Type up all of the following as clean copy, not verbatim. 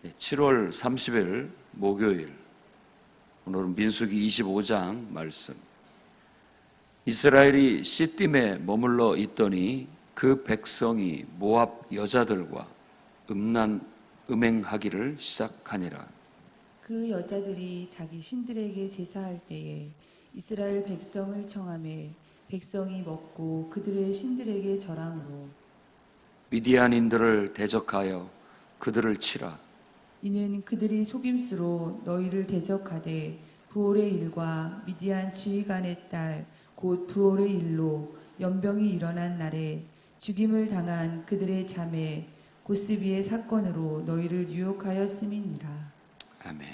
7월 30일 목요일, 오늘은 민수기 25장 말씀. 이스라엘이 시딤에 머물러 있더니 그 백성이 모압 여자들과 음행하기를 시작하니라. 그 여자들이 자기 신들에게 제사할 때에 이스라엘 백성을 청하매 백성이 먹고 그들의 신들에게 절함으로 미디안인들을 대적하여 그들을 치라. 이는 그들이 속임수로 너희를 대적하되 부올의 일과 미디안 지휘관의 딸 곧 부올의 일로 연병이 일어난 날에 죽임을 당한 그들의 자매 고스비의 사건으로 너희를 유혹하였음이니라. 아멘.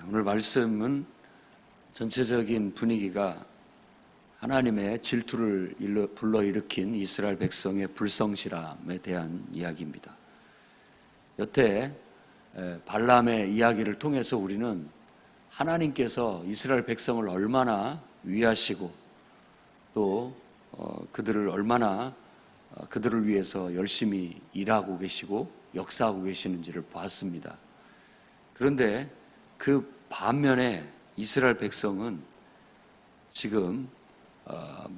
오늘 말씀은 전체적인 분위기가 하나님의 질투를 불러일으킨 이스라엘 백성의 불성실함에 대한 이야기입니다. 여태 발람의 이야기를 통해서 우리는 하나님께서 이스라엘 백성을 얼마나 위하시고 또 그들을 얼마나 그들을 위해서 열심히 일하고 계시고 역사하고 계시는지를 보았습니다. 그런데 그 반면에 이스라엘 백성은 지금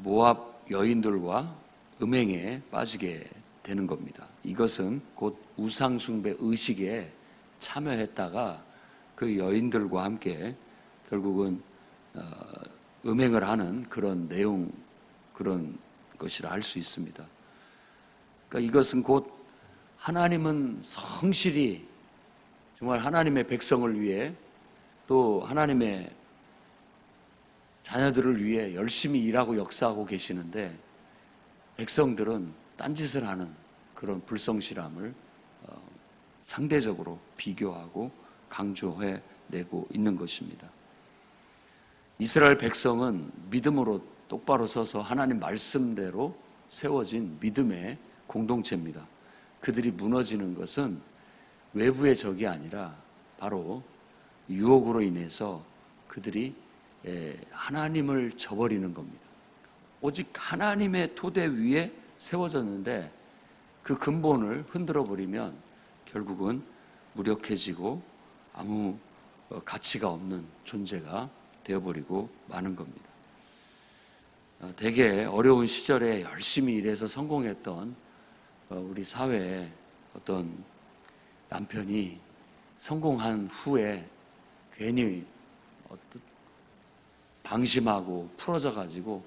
모압 여인들과 음행에 빠지게 되는 겁니다. 이것은 곧 우상숭배 의식에 참여했다가 그 여인들과 함께 결국은 음행을 하는 그런 내용, 그런 것이라 할 수 있습니다. 그러니까 이것은 곧 하나님은 성실히 정말 하나님의 백성을 위해 또 하나님의 자녀들을 위해 열심히 일하고 역사하고 계시는데 백성들은 딴짓을 하는 그런 불성실함을 상대적으로 비교하고 강조해내고 있는 것입니다. 이스라엘 백성은 믿음으로 똑바로 서서 하나님 말씀대로 세워진 믿음의 공동체입니다. 그들이 무너지는 것은 외부의 적이 아니라 바로 유혹으로 인해서 그들이 하나님을 저버리는 겁니다. 오직 하나님의 토대 위에 세워졌는데 그 근본을 흔들어 버리면 결국은 무력해지고 아무 가치가 없는 존재가 되어버리고 마는 겁니다. 되게 어려운 시절에 열심히 일해서 성공했던 우리 사회의 어떤 남편이 성공한 후에 괜히 방심하고 풀어져 가지고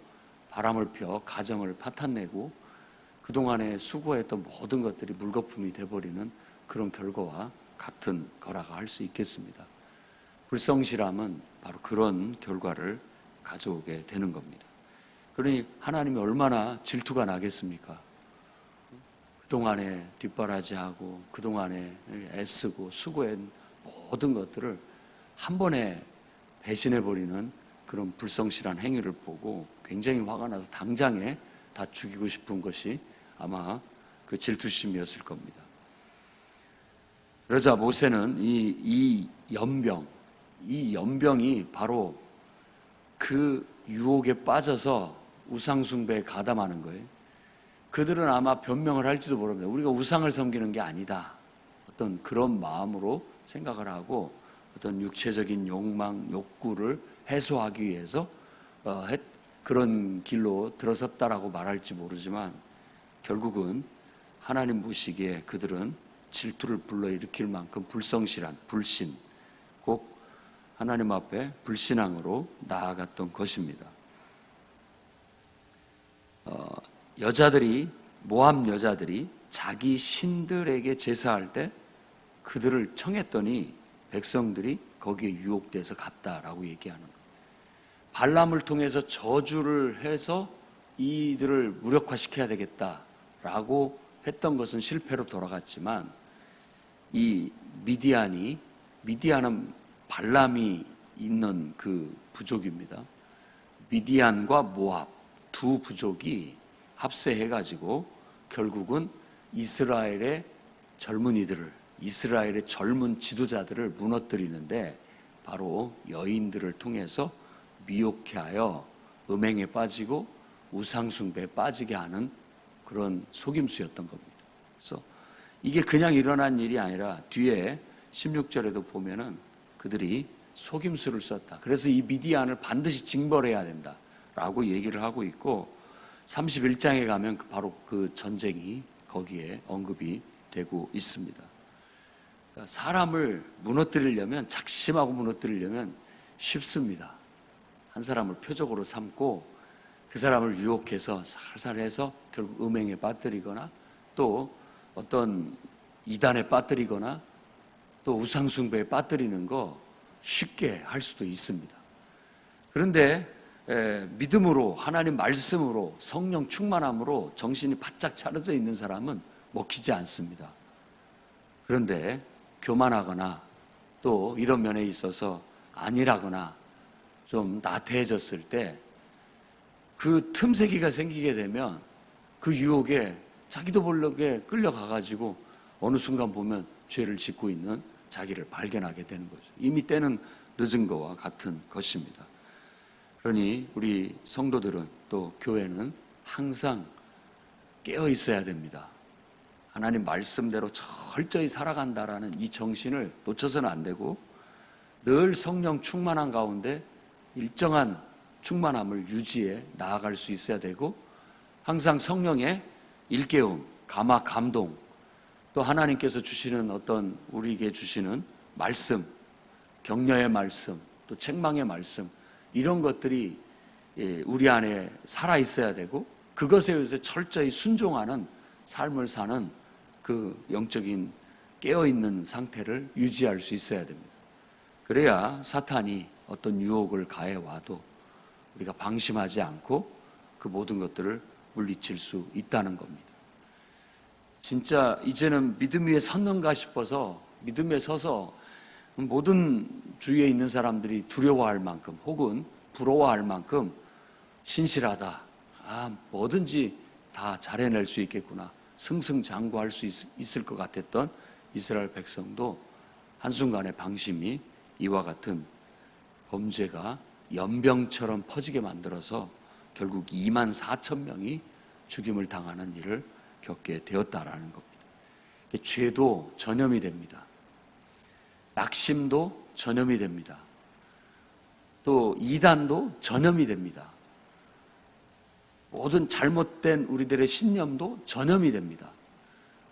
바람을 펴 가정을 파탄내고 그동안에 수고했던 모든 것들이 물거품이 돼버리는 그런 결과와 같은 거라고 할 수 있겠습니다. 불성실함은 바로 그런 결과를 가져오게 되는 겁니다. 그러니 하나님이 얼마나 질투가 나겠습니까? 그동안에 뒷바라지하고 그동안에 애쓰고 수고한 모든 것들을 한 번에 배신해버리는 그런 불성실한 행위를 보고 굉장히 화가 나서 당장에 다 죽이고 싶은 것이 아마 그 질투심이었을 겁니다. 그러자 모세는 이 연병이 바로 그 유혹에 빠져서 우상숭배에 가담하는 거예요. 그들은 아마 변명을 할지도 모릅니다. 우리가 우상을 섬기는 게 아니다. 어떤 그런 마음으로 생각을 하고 어떤 육체적인 욕망, 욕구를 해소하기 위해서 그런 길로 들어섰다라고 말할지 모르지만 결국은 하나님 보시기에 그들은 질투를 불러일으킬 만큼 불성실한 불신, 꼭 하나님 앞에 불신앙으로 나아갔던 것입니다. 모압 여자들이 자기 신들에게 제사할 때 그들을 청했더니 백성들이 거기에 유혹돼서 갔다라고 얘기하는 거예요. 발람을 통해서 저주를 해서 이들을 무력화시켜야 되겠다라고 했던 것은 실패로 돌아갔지만 이 미디안은 발람이 있는 그 부족입니다. 미디안과 모압 두 부족이 합세해가지고 결국은 이스라엘의 젊은이들을, 이스라엘의 젊은 지도자들을 무너뜨리는데 바로 여인들을 통해서 미혹해 하여 음행에 빠지고 우상숭배에 빠지게 하는 그런 속임수였던 겁니다. 그래서 이게 그냥 일어난 일이 아니라 뒤에 16절에도 보면은 그들이 속임수를 썼다. 그래서 이 미디안을 반드시 징벌해야 된다라고 얘기를 하고 있고 31장에 가면 바로 그 전쟁이 거기에 언급이 되고 있습니다. 그러니까 사람을 무너뜨리려면, 작심하고 무너뜨리려면 쉽습니다. 한 사람을 표적으로 삼고 그 사람을 유혹해서 살살해서 결국 음행에 빠뜨리거나 또 어떤 이단에 빠뜨리거나 또 우상숭배에 빠뜨리는 거 쉽게 할 수도 있습니다. 그런데 믿음으로, 하나님 말씀으로, 성령 충만함으로 정신이 바짝 차려져 있는 사람은 먹히지 않습니다. 그런데 교만하거나 또 이런 면에 있어서 안일하거나 좀 나태해졌을 때 그 틈새기가 생기게 되면 그 유혹에 자기도 모르게 끌려가가지고 어느 순간 보면 죄를 짓고 있는 자기를 발견하게 되는 거죠. 이미 때는 늦은 것과 같은 것입니다. 그러니 우리 성도들은 또 교회는 항상 깨어 있어야 됩니다. 하나님 말씀대로 철저히 살아간다라는 이 정신을 놓쳐서는 안 되고 늘 성령 충만한 가운데 일정한 충만함을 유지해 나아갈 수 있어야 되고 항상 성령의 일깨움, 감화, 감동 또 하나님께서 주시는 어떤 우리에게 주시는 말씀, 격려의 말씀, 또 책망의 말씀 이런 것들이 우리 안에 살아있어야 되고 그것에 의해서 철저히 순종하는 삶을 사는 그 영적인 깨어있는 상태를 유지할 수 있어야 됩니다. 그래야 사탄이 어떤 유혹을 가해와도 우리가 방심하지 않고 그 모든 것들을 물리칠 수 있다는 겁니다. 진짜 이제는 믿음 위에 섰는가 싶어서 믿음에 서서 모든 주위에 있는 사람들이 두려워할 만큼 혹은 부러워할 만큼 신실하다. 뭐든지 다 잘해낼 수 있겠구나. 승승장구할 수 있을 것 같았던 이스라엘 백성도 한순간에 방심이 이와 같은 범죄가 연병처럼 퍼지게 만들어서 결국 2만 4천 명이 죽임을 당하는 일을 겪게 되었다라는 겁니다. 죄도 전염이 됩니다. 낙심도 전염이 됩니다. 또 이단도 전염이 됩니다. 모든 잘못된 우리들의 신념도 전염이 됩니다.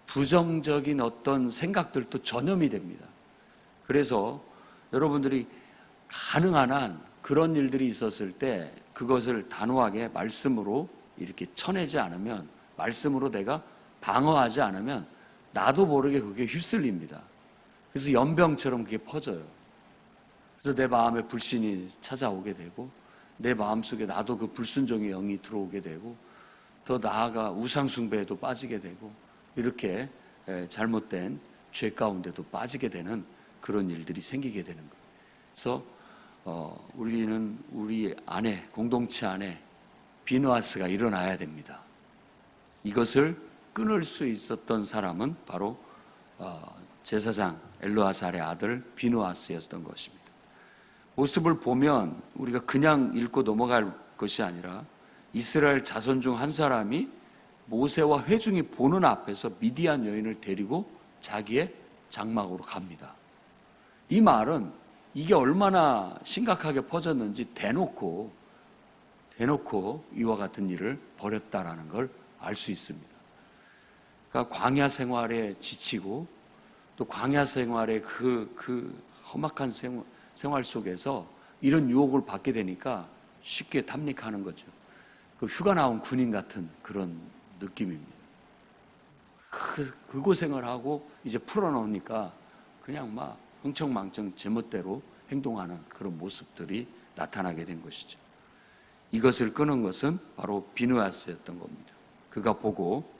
부정적인 어떤 생각들도 전염이 됩니다. 그래서 여러분들이 가능한 한 그런 일들이 있었을 때 그것을 단호하게 말씀으로 이렇게 쳐내지 않으면, 말씀으로 내가 방어하지 않으면 나도 모르게 그게 휩쓸립니다. 그래서 연병처럼 그게 퍼져요. 그래서 내 마음에 불신이 찾아오게 되고 내 마음속에 나도 그 불순종의 영이 들어오게 되고 더 나아가 우상숭배에도 빠지게 되고 이렇게 잘못된 죄 가운데도 빠지게 되는 그런 일들이 생기게 되는 거예요. 그래서 우리는 우리 안에, 공동체 안에 비누아스가 일어나야 됩니다. 이것을 끊을 수 있었던 사람은 바로 제사장 엘르아살의 아들 비누아스였던 것입니다. 모습을 보면 우리가 그냥 읽고 넘어갈 것이 아니라 이스라엘 자손 중 한 사람이 모세와 회중이 보는 앞에서 미디안 여인을 데리고 자기의 장막으로 갑니다. 이 말은 이게 얼마나 심각하게 퍼졌는지 대놓고 이와 같은 일을 벌였다라는 걸 알 수 있습니다. 그러니까 광야 생활에 지치고 또 광야 생활의 그 험악한 생활 속에서 이런 유혹을 받게 되니까 쉽게 탐닉하는 거죠. 그 휴가 나온 군인 같은 그런 느낌입니다. 그 고생을 하고 이제 풀어놓으니까 그냥 막 흥청망청 제멋대로 행동하는 그런 모습들이 나타나게 된 것이죠. 이것을 끄는 것은 바로 비누아스였던 겁니다. 그가 보고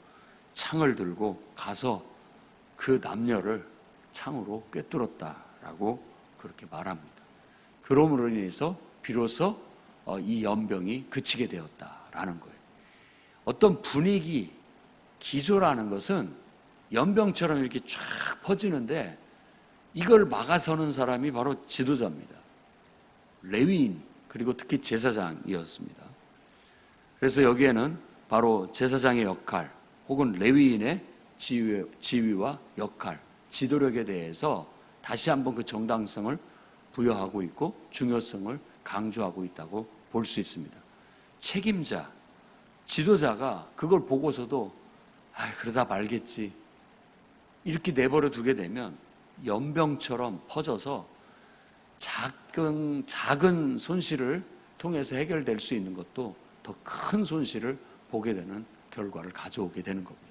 창을 들고 가서 그 남녀를 창으로 꿰뚫었다라고 그렇게 말합니다. 그러므로 인해서 비로소 이 연병이 그치게 되었다라는 거예요. 어떤 분위기, 기조라는 것은 연병처럼 이렇게 쫙 퍼지는데 이걸 막아서는 사람이 바로 지도자입니다. 레위인 그리고 특히 제사장이었습니다. 그래서 여기에는 바로 제사장의 역할 혹은 레위인의 지위와 역할, 지도력에 대해서 다시 한번 그 정당성을 부여하고 있고 중요성을 강조하고 있다고 볼 수 있습니다. 책임자, 지도자가 그걸 보고서도 그러다 말겠지 이렇게 내버려 두게 되면 연병처럼 퍼져서 작은 손실을 통해서 해결될 수 있는 것도 더 큰 손실을 보게 되는 결과를 가져오게 되는 겁니다.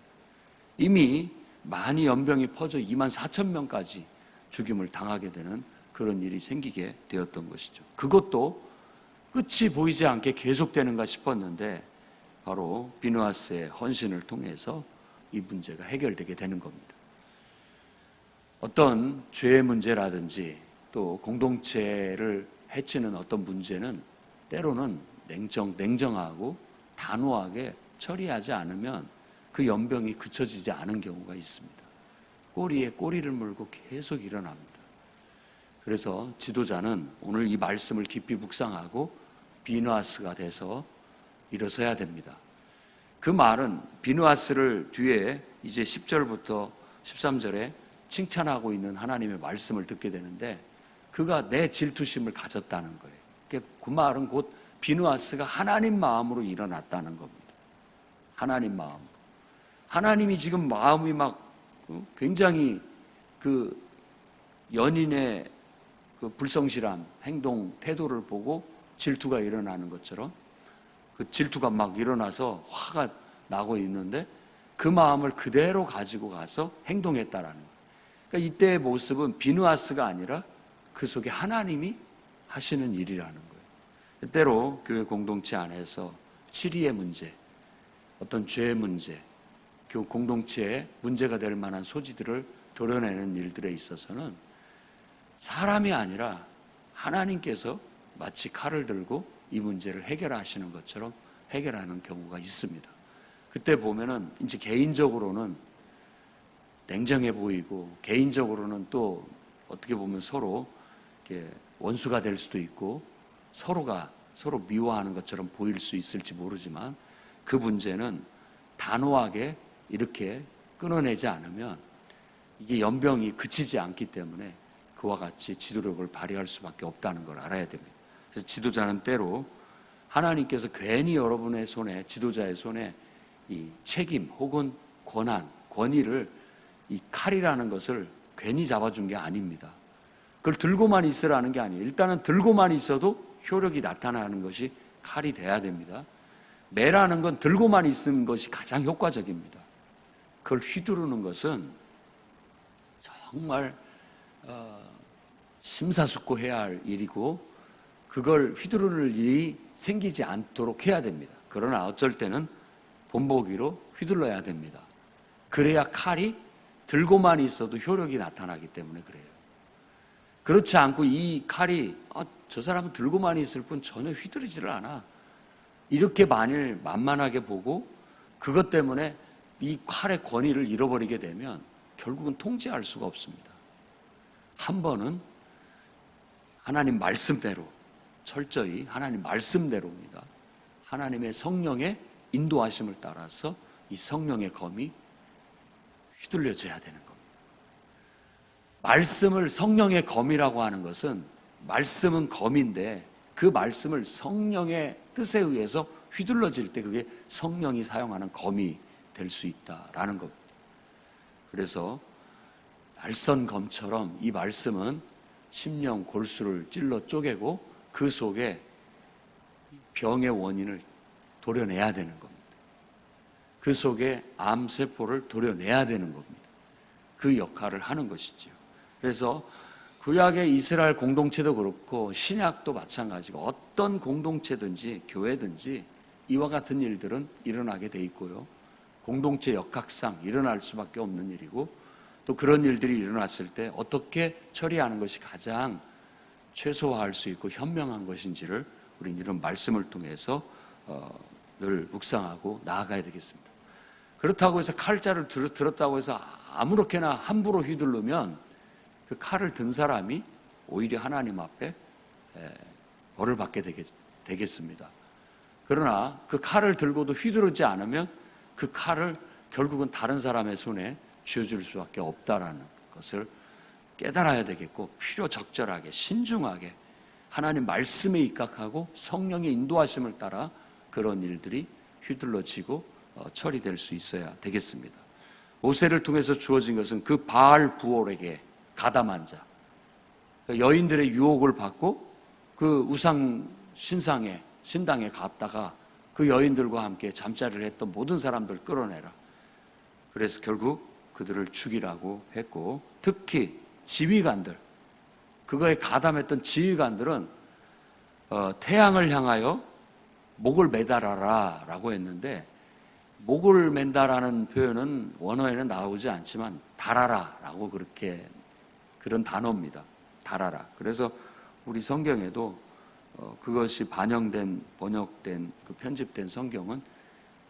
이미 많이 연병이 퍼져 2만 4천 명까지 죽임을 당하게 되는 그런 일이 생기게 되었던 것이죠. 그것도 끝이 보이지 않게 계속되는가 싶었는데 바로 비누아스의 헌신을 통해서 이 문제가 해결되게 되는 겁니다. 어떤 죄의 문제라든지 또 공동체를 해치는 어떤 문제는 때로는 냉정하고 단호하게 처리하지 않으면 그 연병이 그쳐지지 않은 경우가 있습니다. 꼬리에 꼬리를 물고 계속 일어납니다. 그래서 지도자는 오늘 이 말씀을 깊이 묵상하고 비누아스가 돼서 일어서야 됩니다. 그 말은 비누아스를 뒤에 이제 10절부터 13절에 칭찬하고 있는 하나님의 말씀을 듣게 되는데 그가 내 질투심을 가졌다는 거예요. 그 말은 곧 비누아스가 하나님 마음으로 일어났다는 겁니다. 하나님 마음. 하나님이 지금 마음이 막 굉장히 그 연인의 그 불성실함, 행동, 태도를 보고 질투가 일어나는 것처럼 그 질투가 막 일어나서 화가 나고 있는데 그 마음을 그대로 가지고 가서 행동했다라는 거예요. 그러니까 이때의 모습은 비누아스가 아니라 그 속에 하나님이 하시는 일이라는 거예요. 때로 교회 공동체 안에서 치리의 문제, 어떤 죄의 문제, 그 공동체에 문제가 될 만한 소지들을 도려내는 일들에 있어서는 사람이 아니라 하나님께서 마치 칼을 들고 이 문제를 해결하시는 것처럼 해결하는 경우가 있습니다. 그때 보면은 이제 개인적으로는 냉정해 보이고 개인적으로는 또 어떻게 보면 서로 이렇게 원수가 될 수도 있고 서로 미워하는 것처럼 보일 수 있을지 모르지만 그 문제는 단호하게 이렇게 끊어내지 않으면 이게 연병이 그치지 않기 때문에 그와 같이 지도력을 발휘할 수밖에 없다는 걸 알아야 됩니다. 그래서 지도자는 때로 하나님께서 괜히 여러분의 손에, 지도자의 손에 이 책임 혹은 권위를 이 칼이라는 것을 괜히 잡아준 게 아닙니다. 그걸 들고만 있으라는 게 아니에요. 일단은 들고만 있어도 효력이 나타나는 것이 칼이 돼야 됩니다. 매라는 건 들고만 있는 것이 가장 효과적입니다. 그걸 휘두르는 것은 정말 심사숙고해야 할 일이고 그걸 휘두르는 일이 생기지 않도록 해야 됩니다. 그러나 어쩔 때는 본보기로 휘둘러야 됩니다. 그래야 칼이 들고만 있어도 효력이 나타나기 때문에 그래요. 그렇지 않고 이 칼이 저 사람은 들고만 있을 뿐 전혀 휘두르지를 않아. 이렇게 만만하게 보고 그것 때문에 이 칼의 권위를 잃어버리게 되면 결국은 통제할 수가 없습니다. 한 번은 하나님 말씀대로 철저히 하나님 말씀대로입니다. 하나님의 성령의 인도하심을 따라서 이 성령의 검이 휘둘려져야 되는 겁니다. 말씀을 성령의 검이라고 하는 것은 말씀은 검인데 그 말씀을 성령의 뜻에 의해서 휘둘러질 때 그게 성령이 사용하는 검이 될 수 있다라는 겁니다. 그래서 날선 검처럼 이 말씀은 심령 골수를 찔러 쪼개고 그 속에 병의 원인을 도려내야 되는 겁니다. 그 속에 암세포를 도려내야 되는 겁니다. 그 역할을 하는 것이죠. 그래서 구약의 이스라엘 공동체도 그렇고 신약도 마찬가지고 어떤 공동체든지 교회든지 이와 같은 일들은 일어나게 돼 있고요. 공동체 역학상 일어날 수밖에 없는 일이고 또 그런 일들이 일어났을 때 어떻게 처리하는 것이 가장 최소화할 수 있고 현명한 것인지를 우리는 이런 말씀을 통해서 늘 묵상하고 나아가야 되겠습니다. 그렇다고 해서 칼자를 들었다고 해서 아무렇게나 함부로 휘두르면 그 칼을 든 사람이 오히려 하나님 앞에 벌을 받게 되겠습니다. 그러나 그 칼을 들고도 휘두르지 않으면 그 칼을 결국은 다른 사람의 손에 쥐어줄 수밖에 없다라는 것을 깨달아야 되겠고, 필요적절하게 신중하게 하나님 말씀에 입각하고 성령의 인도하심을 따라 그런 일들이 휘둘러지고 처리될 수 있어야 되겠습니다. 모세를 통해서 주어진 것은 그 바알 부올에게 가담한 자, 여인들의 유혹을 받고 그 우상 신당에 갔다가 그 여인들과 함께 잠자리를 했던 모든 사람들 끌어내라. 그래서 결국 그들을 죽이라고 했고, 특히 지휘관들, 그거에 가담했던 지휘관들은 태양을 향하여 목을 매달아라 라고 했는데, 목을 맨다라는 표현은 원어에는 나오지 않지만 달아라 라고 그런 단어입니다. 달아라. 그래서 우리 성경에도 그것이 번역된 그 편집된 성경은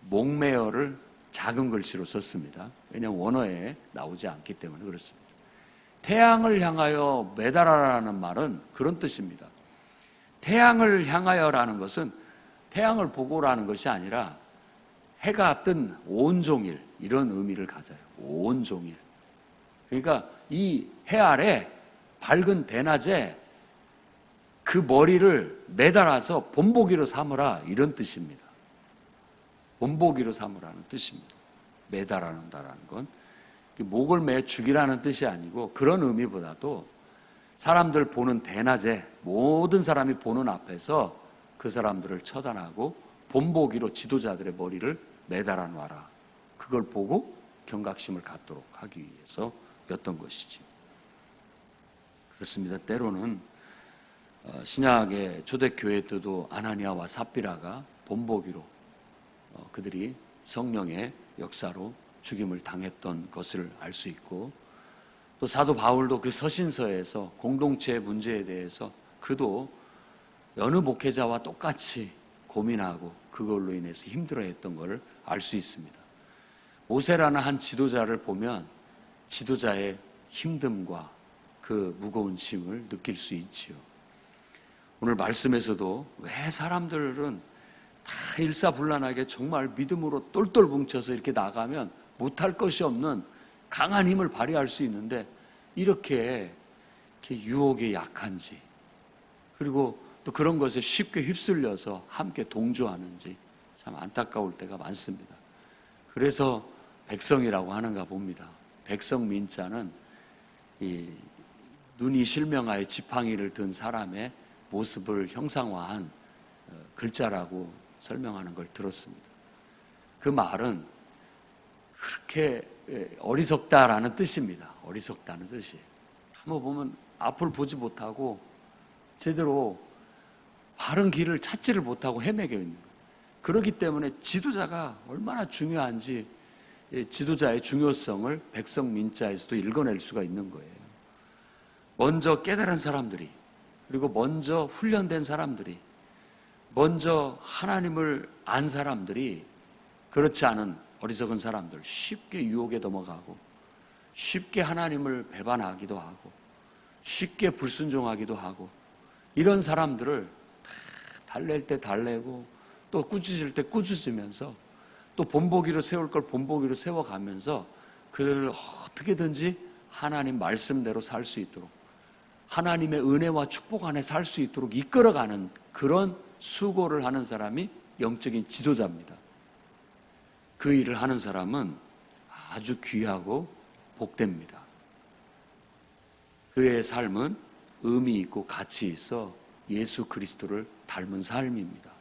목매어를 작은 글씨로 썼습니다. 왜냐하면 원어에 나오지 않기 때문에 그렇습니다. 태양을 향하여 매달아라는 말은 그런 뜻입니다. 태양을 향하여라는 것은 태양을 보고라는 것이 아니라 해가 뜬 온종일, 이런 의미를 가져요. 온종일. 그러니까 이 해 아래 밝은 대낮에 그 머리를 매달아서 본보기로 삼으라, 이런 뜻입니다. 본보기로 삼으라는 뜻입니다. 매달아낸다라는 건 목을 매 죽이라는 뜻이 아니고, 그런 의미보다도 사람들 보는 대낮에 모든 사람이 보는 앞에서 그 사람들을 처단하고 본보기로 지도자들의 머리를 매달아 놔라. 그걸 보고 경각심을 갖도록 하기 위해서였던 것이지. 그렇습니다. 때로는 신약의 초대교회 때도 아나니아와 삽비라가 본보기로 그들이 성령의 역사로 죽임을 당했던 것을 알 수 있고, 또 사도 바울도 그 서신서에서 공동체의 문제에 대해서 그도 여느 목회자와 똑같이 고민하고 그걸로 인해서 힘들어했던 걸 알 수 있습니다. 모세라는 한 지도자를 보면 지도자의 힘듦과 그 무거운 짐을 느낄 수 있지요. 오늘 말씀에서도 왜 사람들은 다 일사불란하게 정말 믿음으로 똘똘 뭉쳐서 이렇게 나가면 못할 것이 없는 강한 힘을 발휘할 수 있는데 이렇게 유혹에 약한지, 그리고 또 그런 것에 쉽게 휩쓸려서 함께 동조하는지 참 안타까울 때가 많습니다. 그래서 백성이라고 하는가 봅니다. 백성 민자는 이 눈이 실명하여 지팡이를 든 사람의 모습을 형상화한 글자라고 설명하는 걸 들었습니다. 그 말은 그렇게 어리석다라는 뜻입니다. 어리석다는 뜻이에요. 한번 보면 앞을 보지 못하고 제대로 바른 길을 찾지를 못하고 헤매겨 있는 거예요. 그렇기 때문에 지도자가 얼마나 중요한지 지도자의 중요성을 백성 민자에서도 읽어낼 수가 있는 거예요. 먼저 깨달은 사람들이, 그리고 먼저 훈련된 사람들이, 먼저 하나님을 안 사람들이, 그렇지 않은 어리석은 사람들, 쉽게 유혹에 넘어가고 쉽게 하나님을 배반하기도 하고 쉽게 불순종하기도 하고, 이런 사람들을 달랠 때 달래고 또 꾸짖을 때 꾸짖으면서 또 본보기로 세울 걸 본보기로 세워가면서 그들을 어떻게든지 하나님 말씀대로 살 수 있도록, 하나님의 은혜와 축복 안에 살 수 있도록 이끌어가는 그런 수고를 하는 사람이 영적인 지도자입니다. 그 일을 하는 사람은 아주 귀하고 복됩니다. 그의 삶은 의미 있고 가치 있어 예수 그리스도를 닮은 삶입니다.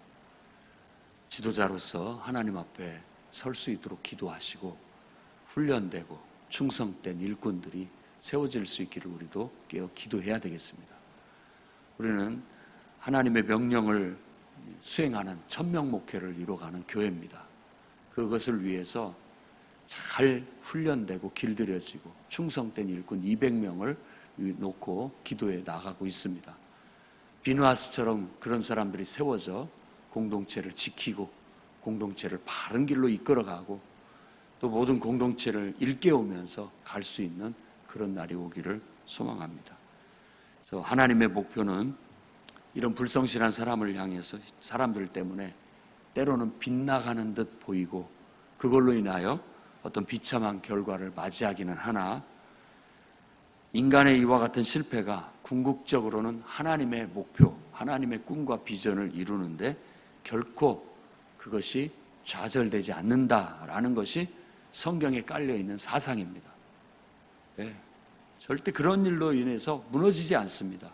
지도자로서 하나님 앞에 설 수 있도록 기도하시고 훈련되고 충성된 일꾼들이 세워질 수 있기를 우리도 깨어 기도해야 되겠습니다. 우리는 하나님의 명령을 수행하는 천명 목회를 이루어가는 교회입니다. 그것을 위해서 잘 훈련되고 길들여지고 충성된 일꾼 200명을 놓고 기도해 나가고 있습니다. 비누아스처럼 그런 사람들이 세워져 공동체를 지키고 공동체를 바른 길로 이끌어가고 또 모든 공동체를 일깨우면서 갈 수 있는 그런 날이 오기를 소망합니다. 그래서 하나님의 목표는 이런 불성실한 사람을 향해서 사람들 때문에 때로는 빗나가는 듯 보이고 그걸로 인하여 어떤 비참한 결과를 맞이하기는 하나 인간의 이와 같은 실패가 궁극적으로는 하나님의 목표, 하나님의 꿈과 비전을 이루는데 결코 그것이 좌절되지 않는다라는 것이 성경에 깔려있는 사상입니다. 네, 절대 그런 일로 인해서 무너지지 않습니다.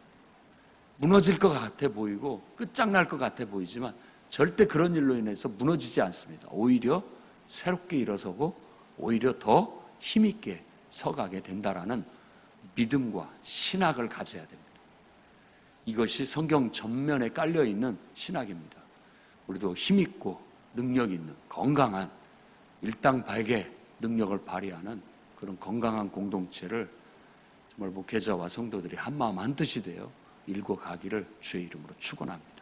무너질 것 같아 보이고 끝장날 것 같아 보이지만 절대 그런 일로 인해서 무너지지 않습니다. 오히려 새롭게 일어서고 오히려 더 힘있게 서가게 된다라는 믿음과 신학을 가져야 됩니다. 이것이 성경 전면에 깔려있는 신학입니다. 우리도 힘있고 능력 있는 건강한 일당백의 능력을 발휘하는 그런 건강한 공동체를 정말 목회자와 성도들이 한마음 한뜻이 되어 일궈 가기를 주의 이름으로 축원합니다.